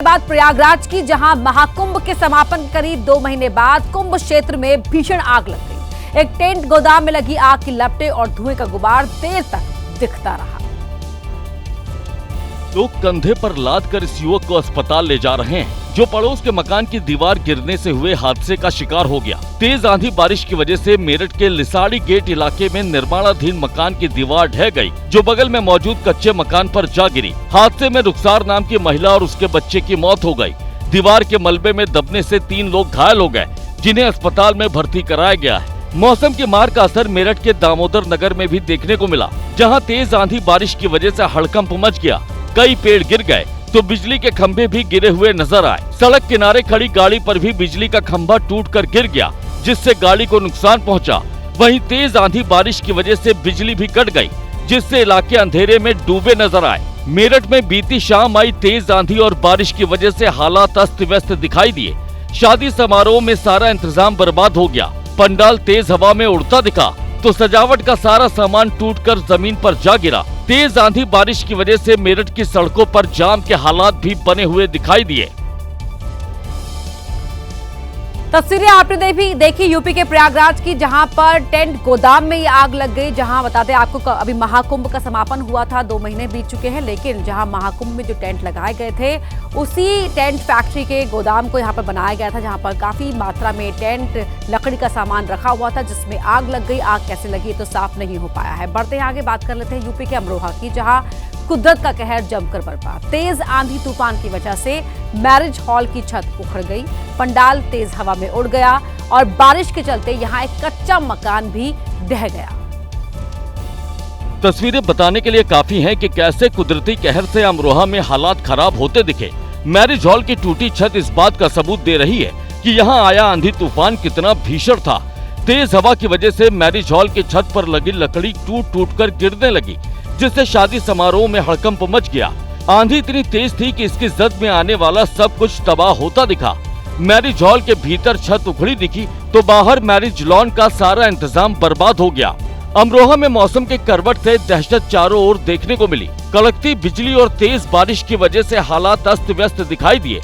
बात प्रयागराज की, जहां महाकुंभ के समापन करीब 2 महीने बाद कुंभ क्षेत्र में भीषण आग लग गई। एक टेंट गोदाम में लगी आग की लपटें और धुएं का गुबार देर तक दिखता रहा। लोग कंधे पर लाद कर इस युवक को अस्पताल ले जा रहे हैं, जो पड़ोस के मकान की दीवार गिरने से हुए हादसे का शिकार हो गया। तेज आंधी बारिश की वजह से मेरठ के लिसाड़ी गेट इलाके में निर्माणाधीन मकान की दीवार ढह गई, जो बगल में मौजूद कच्चे मकान पर जा गिरी। हादसे में रुखसार नाम की महिला और उसके बच्चे की मौत हो गई। दीवार के मलबे में दबने से 3 लोग घायल हो गए, जिन्हें अस्पताल में भर्ती कराया गया है। मौसम की मार का असर मेरठ के दामोदर नगर में भी देखने को मिला, जहाँ तेज आंधी बारिश की वजह से हड़कंप मच गया। कई पेड़ गिर गए तो बिजली के खंभे भी गिरे हुए नजर आए। सड़क किनारे खड़ी गाड़ी पर भी बिजली का खंभा टूटकर गिर गया, जिससे गाड़ी को नुकसान पहुंचा। वहीं तेज आंधी बारिश की वजह से बिजली भी कट गई, जिससे इलाके अंधेरे में डूबे नजर आए। मेरठ में बीती शाम आई तेज आंधी और बारिश की वजह से हालात अस्त व्यस्त दिखाई दिए। शादी समारोह में सारा इंतजाम बर्बाद हो गया। पंडाल तेज हवा में उड़ता दिखा तो सजावट का सारा सामान टूटकर जमीन पर जा गिरा। तेज आंधी बारिश की वजह से मेरठ की सड़कों पर जाम के हालात भी बने हुए दिखाई दिए। तस्वीरें आपने देखी यूपी के प्रयागराज की, जहां पर टेंट गोदाम में ये आग लग गई। जहां बता दें आपको, अभी महाकुंभ का समापन हुआ था, 2 महीने बीत चुके हैं, लेकिन जहां महाकुंभ में जो टेंट लगाए गए थे, उसी टेंट फैक्ट्री के गोदाम को यहां पर बनाया गया था, जहां पर काफी मात्रा में टेंट लकड़ी का सामान रखा हुआ था, जिसमें आग लग गई। आग कैसे लगी तो साफ नहीं हो पाया है। बढ़ते हैं आगे, बात कर लेते हैं यूपी के अमरोहा की, जहां कुदरत का कहर जमकर बरपा। तेज आंधी तूफान की वजह से मैरिज हॉल की छत उखड़ गई, पंडाल तेज हवा में उड़ गया और बारिश के चलते यहां एक कच्चा मकान भी ढह गया। तस्वीरें बताने के लिए काफी हैं कि कैसे कुदरती कहर से अमरोहा में हालात खराब होते दिखे। मैरिज हॉल की टूटी छत इस बात का सबूत दे रही है कि यहाँ आया आंधी तूफान कितना भीषण था। तेज हवा की वजह से मैरिज हॉल की छत पर लगी लकड़ी टूट कर गिरने लगी, जिससे शादी समारोह में हड़कंप मच गया। आंधी इतनी तेज थी कि इसकी जद में आने वाला सब कुछ तबाह होता दिखा। मैरिज हॉल के भीतर छत उखड़ी दिखी तो बाहर मैरिज लॉन का सारा इंतजाम बर्बाद हो गया। अमरोहा में मौसम के करवट से दहशत चारों ओर देखने को मिली। कड़कती बिजली और तेज बारिश की वजह से हालात अस्त व्यस्त दिखाई दिए।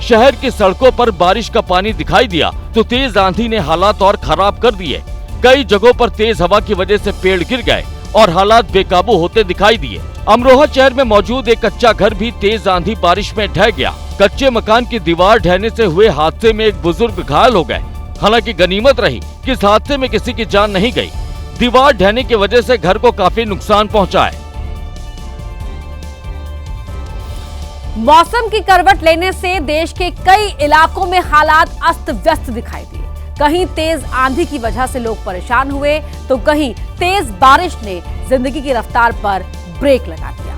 शहर की सड़कों पर बारिश का पानी दिखाई दिया तो तेज आंधी ने हालात और खराब कर दिए। कई जगहों पर तेज हवा की वजह से पेड़ गिर गए और हालात बेकाबू होते दिखाई दिए। अमरोहा शहर में मौजूद एक कच्चा घर भी तेज आंधी बारिश में ढह गया। कच्चे मकान की दीवार ढहने से हुए हादसे में एक बुजुर्ग घायल हो गए। हालांकि गनीमत रही कि इस हादसे में किसी की जान नहीं गई। दीवार ढहने की वजह से घर को काफी नुकसान पहुंचा है। मौसम की करवट लेने से देश के कई इलाकों में हालात अस्त व्यस्त दिखाई दिए। कहीं तेज आंधी की वजह से लोग परेशान हुए तो कहीं तेज बारिश ने जिंदगी की रफ्तार पर ब्रेक लगा दिया।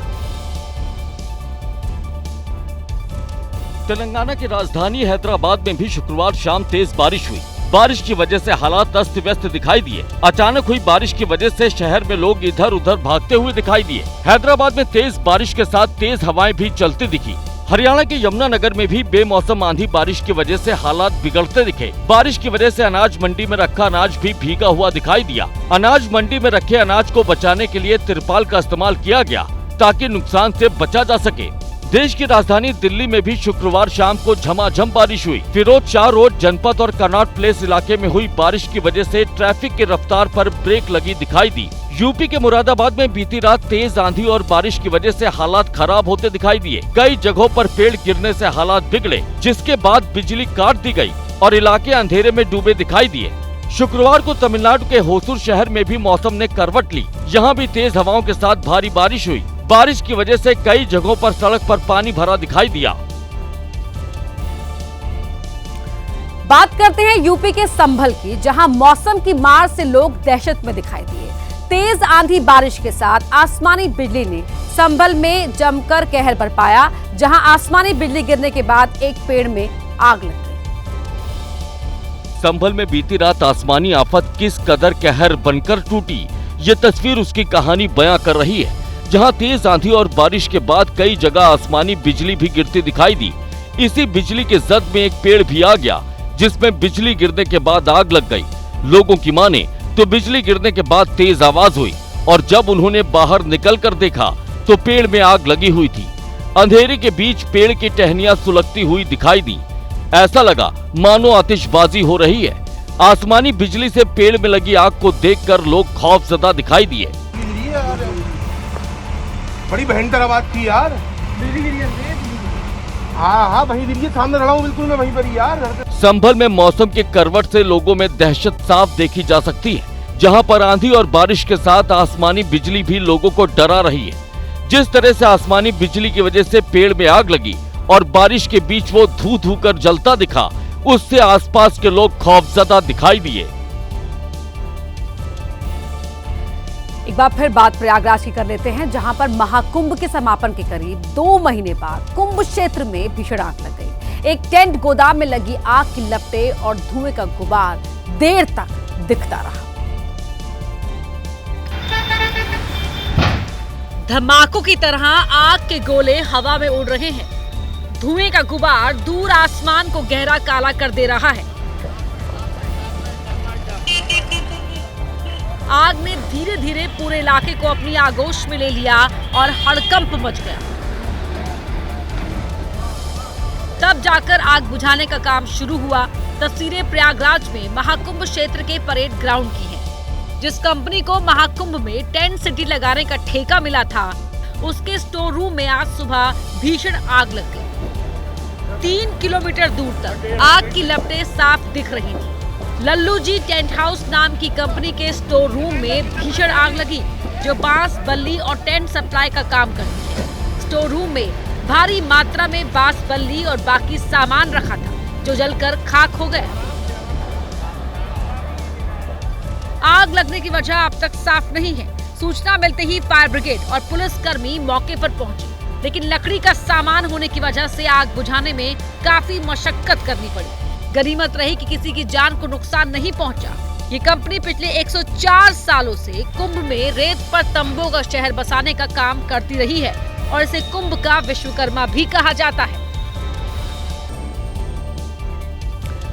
तेलंगाना की राजधानी हैदराबाद में भी शुक्रवार शाम तेज बारिश हुई। बारिश की वजह से हालात अस्त व्यस्त दिखाई दिए। अचानक हुई बारिश की वजह से शहर में लोग इधर उधर भागते हुए दिखाई दिए। हैदराबाद में तेज बारिश के साथ तेज हवाएं भी चलती दिखी। हरियाणा के यमुनानगर में भी बेमौसम आंधी बारिश की वजह से हालात बिगड़ते दिखे। बारिश की वजह से अनाज मंडी में रखा अनाज भी भीगा हुआ दिखाई दिया। अनाज मंडी में रखे अनाज को बचाने के लिए तिरपाल का इस्तेमाल किया गया, ताकि नुकसान से बचा जा सके। देश की राजधानी दिल्ली में भी शुक्रवार शाम को झमाझम बारिश हुई। फिरोज शाह रोड जनपद और कनॉट प्लेस इलाके में हुई बारिश की वजह से ट्रैफिक की रफ्तार पर ब्रेक लगी दिखाई दी। यूपी के मुरादाबाद में बीती रात तेज आंधी और बारिश की वजह से हालात खराब होते दिखाई दिए। कई जगहों पर पेड़ गिरने से हालात बिगड़े, जिसके बाद बिजली काट दी गई और इलाके अंधेरे में डूबे दिखाई दिए। शुक्रवार को तमिलनाडु के होसूर शहर में भी मौसम ने करवट ली। यहाँ भी तेज हवाओं के साथ भारी बारिश हुई। बारिश की वजह से कई जगहों पर सड़क पर पानी भरा दिखाई दिया। बात करते हैं यूपी के संभल की, जहां मौसम की मार से लोग दहशत में दिखाई दिए। तेज आंधी बारिश के साथ आसमानी बिजली ने संभल में जमकर कहर बरपाया, जहां आसमानी बिजली गिरने के बाद एक पेड़ में आग लग गई। संभल में बीती रात आसमानी आफत किस कदर कहर बनकर टूटी, ये तस्वीर उसकी कहानी बयां कर रही है। जहां तेज आंधी और बारिश के बाद कई जगह आसमानी बिजली भी गिरती दिखाई दी। इसी बिजली के जद में एक पेड़ भी आ गया, जिसमें बिजली गिरने के बाद आग लग गई। लोगों की माने तो बिजली गिरने के बाद तेज आवाज हुई और जब उन्होंने बाहर निकलकर देखा तो पेड़ में आग लगी हुई थी। अंधेरे के बीच पेड़ की टहनियां सुलगती हुई दिखाई दी। ऐसा लगा मानो आतिशबाजी हो रही है। आसमानी बिजली से पेड़ में लगी आग को देखकर लोग खौफजदा दिखाई दिए। बड़ी भयंकर आवाज थी यार। हाँ वहीं गिरी है, सामने खड़ा हूँ बिल्कुल मैं वहीं पर ही यार। संभल में मौसम के करवट से लोगों में दहशत साफ देखी जा सकती है, जहां पर आंधी और बारिश के साथ आसमानी बिजली भी लोगों को डरा रही है। जिस तरह से आसमानी बिजली की वजह से पेड़ में आग लगी और बारिश के बीच वो धू धू कर जलता दिखा, उससे आसपास के लोग खौफजदा दिखाई दिए। एक बार फिर बात प्रयागराज की कर लेते हैं, जहां पर महाकुंभ के समापन के करीब 2 महीने बाद कुंभ क्षेत्र में भीषण आग लग गई। एक टेंट गोदाम में लगी आग की लपटें और धुएं का गुबार देर तक दिखता रहा। धमाकों की तरह आग के गोले हवा में उड़ रहे हैं। धुएं का गुबार दूर आसमान को गहरा काला कर दे रहा है। आग ने धीरे धीरे पूरे इलाके को अपनी आगोश में ले लिया और हड़कंप मच गया। तब जाकर आग बुझाने का काम शुरू हुआ। तस्वीरें प्रयागराज में महाकुंभ क्षेत्र के परेड ग्राउंड की हैं। जिस कंपनी को महाकुंभ में टेंट सिटी लगाने का ठेका मिला था, उसके स्टोर रूम में आज सुबह भीषण आग लग गई। 3 किलोमीटर दूर तक आग की लपटें साफ दिख रही थी। लल्लू जी टेंट हाउस नाम की कंपनी के स्टोर रूम में भीषण आग लगी, जो बांस, बल्ली और टेंट सप्लाई का काम करती है। स्टोर रूम में भारी मात्रा में बांस, बल्ली और बाकी सामान रखा था, जो जलकर खाक हो गया। आग लगने की वजह अब तक साफ नहीं है। सूचना मिलते ही फायर ब्रिगेड और पुलिसकर्मी मौके पर पहुंचे, लेकिन लकड़ी का सामान होने की वजह से आग बुझाने में काफी मशक्कत करनी पड़ी। गनीमत रही कि किसी की जान को नुकसान नहीं पहुंचा। ये कंपनी पिछले 104 सालों से कुंभ में रेत पर तंबू का शहर बसाने का काम करती रही है और इसे कुंभ का विश्वकर्मा भी कहा जाता है।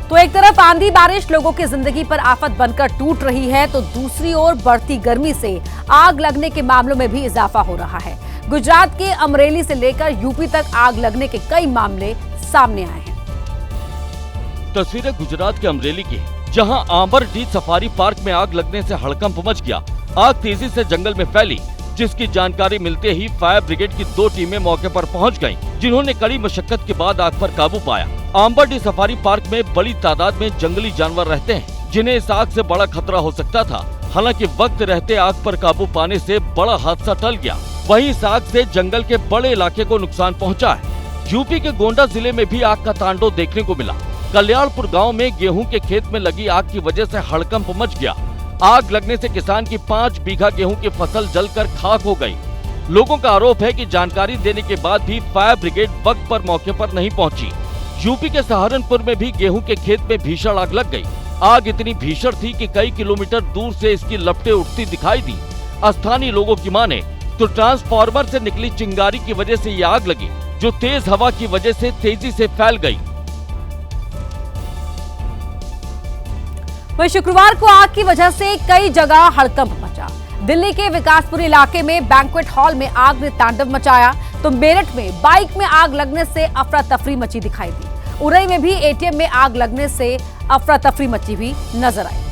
तो एक तरफ आंधी बारिश लोगों की जिंदगी पर आफत बनकर टूट रही है, तो दूसरी ओर बढ़ती गर्मी से आग लगने के मामलों में भी इजाफा हो रहा है। गुजरात के अमरेली से लेकर यूपी तक आग लगने के कई मामले सामने आए हैं। तस्वीरें गुजरात के अमरेली की, जहां आंबरडीह सफारी पार्क में आग लगने से हड़कंप मच गया। आग तेजी से जंगल में फैली, जिसकी जानकारी मिलते ही फायर ब्रिगेड की 2 टीमें मौके पर पहुंच गईं, जिन्होंने कड़ी मशक्कत के बाद आग पर काबू पाया। आंबरडीह सफारी पार्क में बड़ी तादाद में जंगली जानवर रहते हैं, जिन्हें इस आग से बड़ा खतरा हो सकता था। हालांकि वक्त रहते आग पर काबू पाने से बड़ा हादसा टल गया। वहीं इस आग से जंगल के बड़े इलाके को नुकसान पहुँचा है। यूपी के गोंडा जिले में भी आग का तांडव देखने को मिला। कल्याणपुर गांव में गेहूं के खेत में लगी आग की वजह से हड़कंप मच गया। आग लगने से किसान की 5 बीघा गेहूं की फसल जलकर खाक हो गई। लोगों का आरोप है कि जानकारी देने के बाद भी फायर ब्रिगेड वक्त पर मौके पर नहीं पहुंची। यूपी के सहारनपुर में भी गेहूं के खेत में भीषण आग लग गई। आग इतनी भीषण थी कि कई किलोमीटर दूर से इसकी लपटें उठती दिखाई दी। स्थानीय लोगों की माने तो ट्रांसफार्मर से निकली चिंगारी की वजह से ये आग लगी, जो तेज हवा की वजह से तेजी से फैल गई। वहीं शुक्रवार को आग की वजह से कई जगह हड़कंप मचा। दिल्ली के विकासपुरी इलाके में बैंक्वेट हॉल में आग ने तांडव मचाया, तो मेरठ में बाइक में आग लगने से अफरा तफरी मची दिखाई दी। उरई में भी एटीएम में आग लगने से अफरा तफरी मची हुई नजर आई।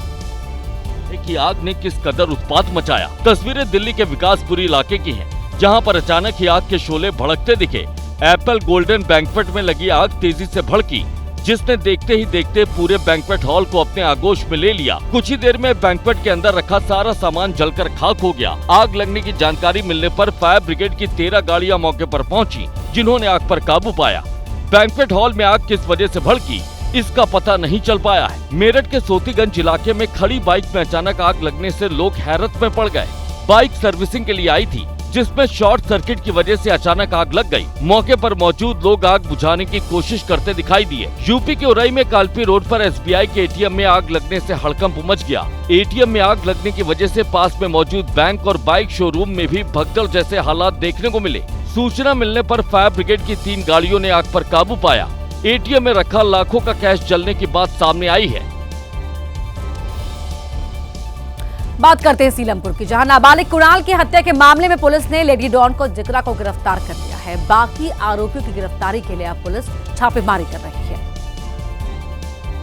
कि आग ने किस कदर उत्पात मचाया। तस्वीरें दिल्ली के विकासपुरी इलाके की हैं, जहां पर अचानक ही आग के शोले भड़कते दिखे। एप्पल गोल्डन बैंक्वेट में लगी आग तेजी से भड़की, जिसने देखते ही देखते पूरे बैंक्वेट हॉल को अपने आगोश में ले लिया। कुछ ही देर में बैंक्वेट के अंदर रखा सारा सामान जलकर खाक हो गया। आग लगने की जानकारी मिलने पर फायर ब्रिगेड की 13 गाड़ियां मौके पर पहुंची, जिन्होंने आग पर काबू पाया। बैंक्वेट हॉल में आग किस वजह से भड़की, इसका पता नहीं चल पाया है। मेरठ के सोतीगंज इलाके में खड़ी बाइक में अचानक आग लगने से लोग हैरत में पड़ गए। बाइक सर्विसिंग के लिए आई थी, जिसमें शॉर्ट सर्किट की वजह से अचानक आग लग गई। मौके पर मौजूद लोग आग बुझाने की कोशिश करते दिखाई दिए। यूपी के उरई में कालपी रोड पर एसबीआई के एटीएम में आग लगने से हड़कंप मच गया। एटीएम में आग लगने की वजह से पास में मौजूद बैंक और बाइक शोरूम में भी भगदड़ जैसे हालात देखने को मिले। सूचना मिलने पर फायर ब्रिगेड की 3 गाड़ियों ने आग पर काबू पाया। एटीएम में रखा लाखों का कैश जलने की बात सामने आई है। बात करते हैं सीलमपुर की, जहां नाबालिग कुणाल की हत्या के मामले में पुलिस ने लेडी डॉन को जिक्रा को गिरफ्तार कर लिया है। बाकी आरोपियों की गिरफ्तारी के लिए अब पुलिस छापेमारी कर रही है।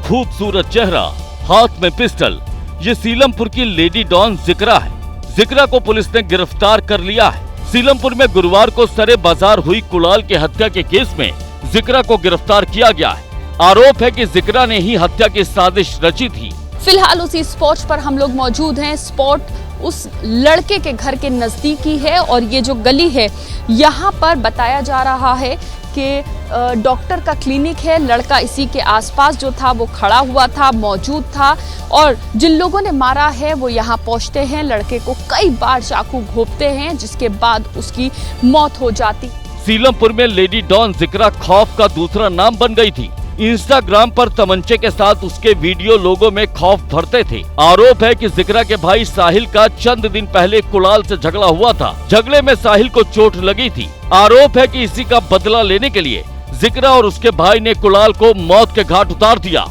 खूबसूरत चेहरा, हाथ में पिस्टल, ये सीलमपुर की लेडी डॉन जिक्रा है। जिक्रा को पुलिस ने गिरफ्तार कर लिया है। सीलमपुर में गुरुवार को सरे बाजार हुई कुणाल की हत्या के केस में जिक्रा को गिरफ्तार किया गया है। आरोप है कि जिक्रा ने ही हत्या की साजिश रची थी। फिलहाल उसी स्पॉट पर हम लोग मौजूद हैं। स्पॉट उस लड़के के घर के नजदीकी है और ये जो गली है यहाँ पर बताया जा रहा है कि डॉक्टर का क्लिनिक है। लड़का इसी के आसपास जो था वो खड़ा हुआ था, मौजूद था और जिन लोगों ने मारा है वो यहाँ पहुँचते हैं, लड़के को कई बार चाकू घोंपते हैं जिसके बाद उसकी मौत हो जाती। सीलमपुर में लेडी डॉन जिक्रा खौफ का दूसरा नाम बन गई थी। इंस्टाग्राम पर तमंचे के साथ उसके वीडियो लोगों में खौफ भरते थे। आरोप है कि जिक्रा के भाई साहिल का चंद दिन पहले कुणाल से झगड़ा हुआ था। झगड़े में साहिल को चोट लगी थी। आरोप है कि इसी का बदला लेने के लिए जिक्रा और उसके भाई ने कुणाल को मौत के घाट उतार दिया।